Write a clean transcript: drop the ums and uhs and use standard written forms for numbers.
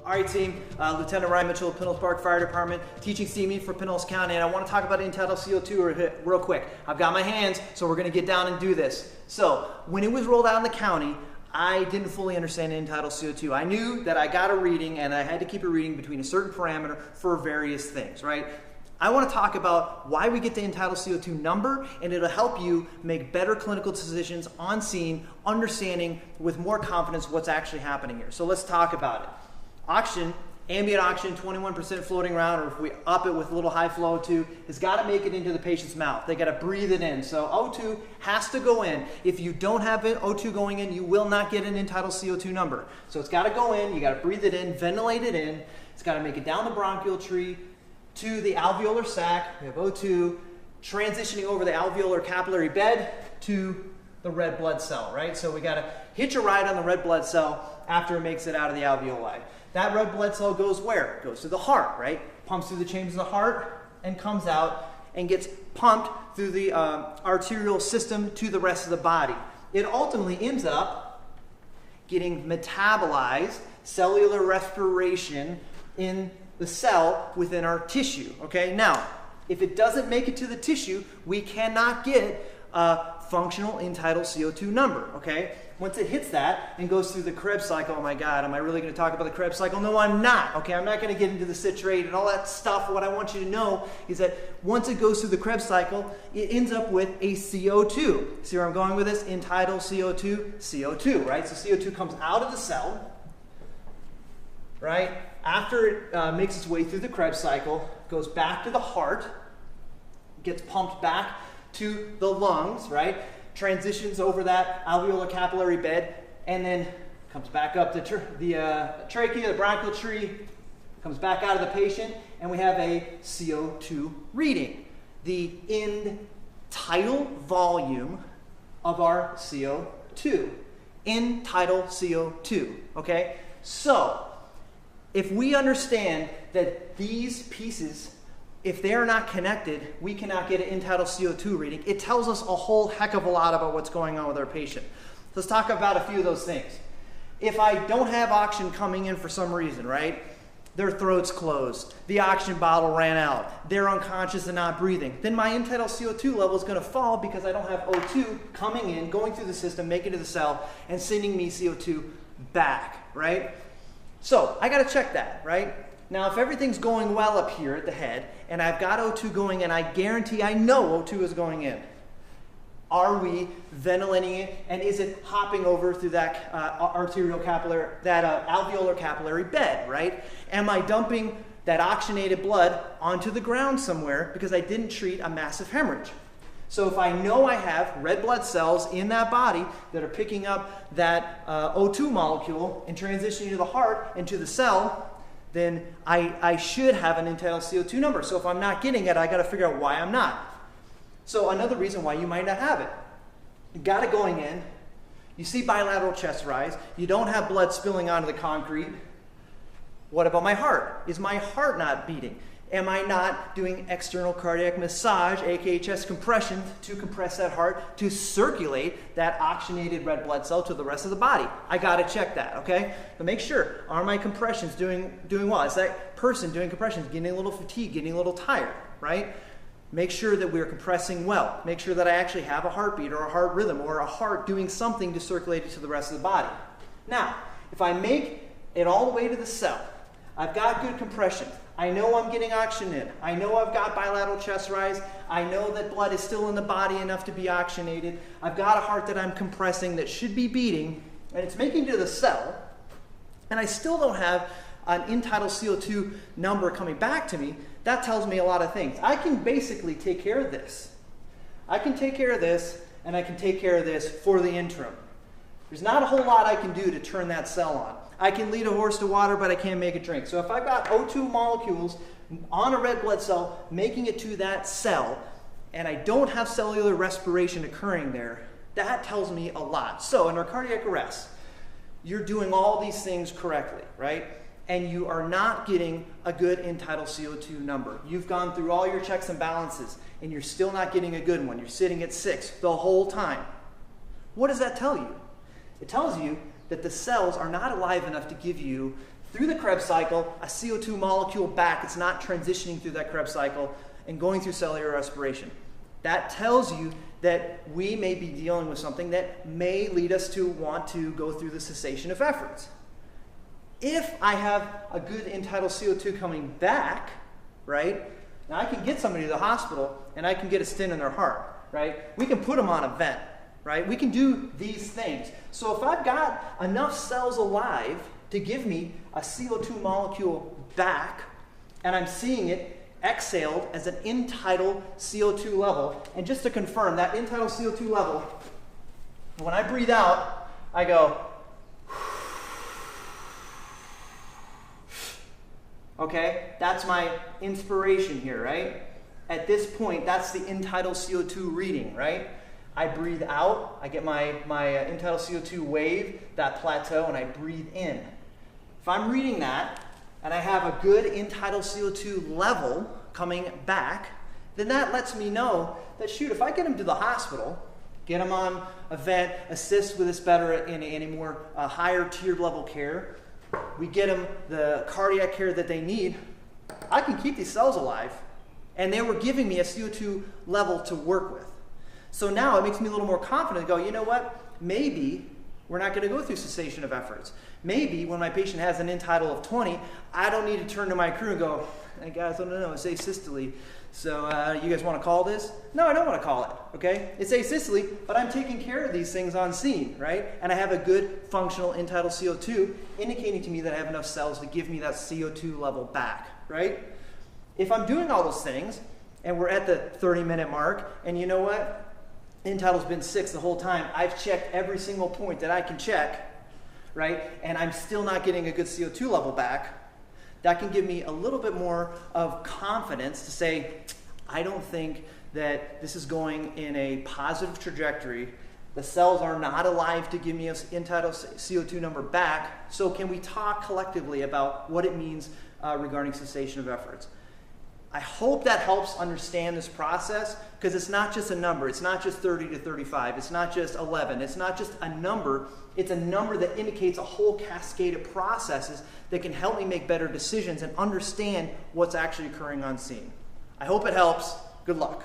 All right, team. Lieutenant Ryan Mitchell of Pinellas Park Fire Department, teaching CME for Pinellas County, and I want to talk about end-tidal CO2 real quick. I've got my hands, so we're going to get down and do this. So, when it was rolled out in the county, I didn't fully understand end-tidal CO2. I knew that I got a reading, and I had to keep a reading between a certain parameter for various things, right? I want to talk about why we get the end-tidal CO2 number, and it'll help you make better clinical decisions on scene, understanding with more confidence what's actually happening here. So let's talk about it. Oxygen, ambient oxygen, 21% floating around, or if we up it with a little high flow O2, has got to make it into the patient's mouth. They got to breathe it in. So O2 has to go in. If you don't have it, O2 going in, you will not get an end-tidal CO2 number. So it's got to go in, you got to breathe it in, ventilate it in. It's got to make it down the bronchial tree to the alveolar sac. We have O2 transitioning over the alveolar capillary bed to the red blood cell, right? So we got to hitch a ride on the red blood cell after it makes it out of the alveoli. That red blood cell goes where? It goes to the heart, right? Pumps through the chambers of the heart and comes out and gets pumped through the arterial system to the rest of the body. It ultimately ends up getting metabolized, cellular respiration in the cell within our tissue, okay? Now, if it doesn't make it to the tissue, we cannot get a functional end-tidal CO2 number, okay? Once it hits that and goes through the Krebs cycle, oh my God, am I really going to talk about the Krebs cycle? No, I'm not, okay? I'm not going to get into the citrate and all that stuff. What I want you to know is that once it goes through the Krebs cycle, it ends up with a CO2. See where I'm going with this? End-tidal CO2, CO2, right? So CO2 comes out of the cell, right? After it makes its way through the Krebs cycle, goes back to the heart, gets pumped back to the lungs, right? Transitions over that alveolar capillary bed, and then comes back up the trachea, the bronchial tree, comes back out of the patient, and we have a CO2 reading. The end tidal volume of our CO2. End tidal CO2, okay? So, if we understand that these pieces, if they are not connected, we cannot get an end-tidal CO2 reading. It tells us a whole heck of a lot about what's going on with our patient. Let's talk about a few of those things. If I don't have oxygen coming in for some reason, right? Their throat's closed, the oxygen bottle ran out, they're unconscious and not breathing, then my end-tidal CO2 level is going to fall because I don't have O2 coming in, going through the system, making it to the cell, and sending me CO2 back, right? So I got to check that, right? Now, if everything's going well up here at the head, and I've got O2 going in, I guarantee I know O2 is going in. Are we ventilating it, and is it hopping over through that arterial capillary, that alveolar capillary bed, right? Am I dumping that oxygenated blood onto the ground somewhere because I didn't treat a massive hemorrhage? So if I know I have red blood cells in that body that are picking up that O2 molecule and transitioning to the heart and to the cell, then I should have an end-tidal CO2 number. So if I'm not getting it, I got to figure out why I'm not. So another reason why you might not have it. You got it going in. You see bilateral chest rise. You don't have blood spilling onto the concrete. What about my heart? Is my heart not beating? Am I not doing external cardiac massage, aka chest compression, to compress that heart, to circulate that oxygenated red blood cell to the rest of the body? I got to check that, okay? But make sure, are my compressions doing well? Is that person doing compressions getting a little fatigued, getting a little tired, right? Make sure that we're compressing well. Make sure that I actually have a heartbeat or a heart rhythm or a heart doing something to circulate it to the rest of the body. Now, if I make it all the way to the cell, I've got good compression. I know I'm getting oxygen in. I know I've got bilateral chest rise. I know that blood is still in the body enough to be oxygenated. I've got a heart that I'm compressing that should be beating, and it's making it to the cell, and I still don't have an end-tidal CO2 number coming back to me. That tells me a lot of things. I can basically take care of this. I can take care of this, and I can take care of this for the interim. There's not a whole lot I can do to turn that cell on. I can lead a horse to water, but I can't make it drink. So if I've got O2 molecules on a red blood cell, making it to that cell, and I don't have cellular respiration occurring there, that tells me a lot. So in our cardiac arrest, you're doing all these things correctly, right? And you are not getting a good end-tidal CO2 number. You've gone through all your checks and balances, and you're still not getting a good one. You're sitting at 6 the whole time. What does that tell you? It tells you that the cells are not alive enough to give you through the Krebs cycle, a CO2 molecule back. It's not transitioning through that Krebs cycle and going through cellular respiration. That tells you that we may be dealing with something that may lead us to want to go through the cessation of efforts. If I have a good end-tidal CO2 coming back, right, now I can get somebody to the hospital and I can get a stent in their heart, right? We can put them on a vent, right? We can do these things. So if I've got enough cells alive to give me a CO2 molecule back, and I'm seeing it exhaled as an end-tidal CO2 level, and just to confirm, that end-tidal CO2 level, when I breathe out, I go, okay? That's my inspiration here, right? At this point, that's the end-tidal CO2 reading, right? I breathe out, I get my end-tidal CO2 wave, that plateau, and I breathe in. If I'm reading that, and I have a good end-tidal CO2 level coming back, then that lets me know that, shoot, if I get them to the hospital, get them on a vent, assist with this better in a more higher tiered level care, we get them the cardiac care that they need, I can keep these cells alive. And they were giving me a CO2 level to work with. So now it makes me a little more confident to go, you know what, maybe we're not going to go through cessation of efforts. Maybe when my patient has an end-tidal of 20, I don't need to turn to my crew and go, hey guys, I don't know, it's asystole. So you guys want to call this? No, I don't want to call it, okay? It's asystole, but I'm taking care of these things on scene, right? And I have a good functional end-tidal CO2 indicating to me that I have enough cells to give me that CO2 level back, right? If I'm doing all those things, and we're at the 30-minute mark, and you know what? End-tidal's been 6 the whole time. I've checked every single point that I can check, right? And I'm still not getting a good CO2 level back. That can give me a little bit more of confidence to say, I don't think that this is going in a positive trajectory. The cells are not alive to give me an end-tidal CO2 number back. So can we talk collectively about what it means regarding cessation of efforts? I hope that helps understand this process, because it's not just a number. It's not just 30 to 35. It's not just 11. It's not just a number. It's a number that indicates a whole cascade of processes that can help me make better decisions and understand what's actually occurring on scene. I hope it helps. Good luck.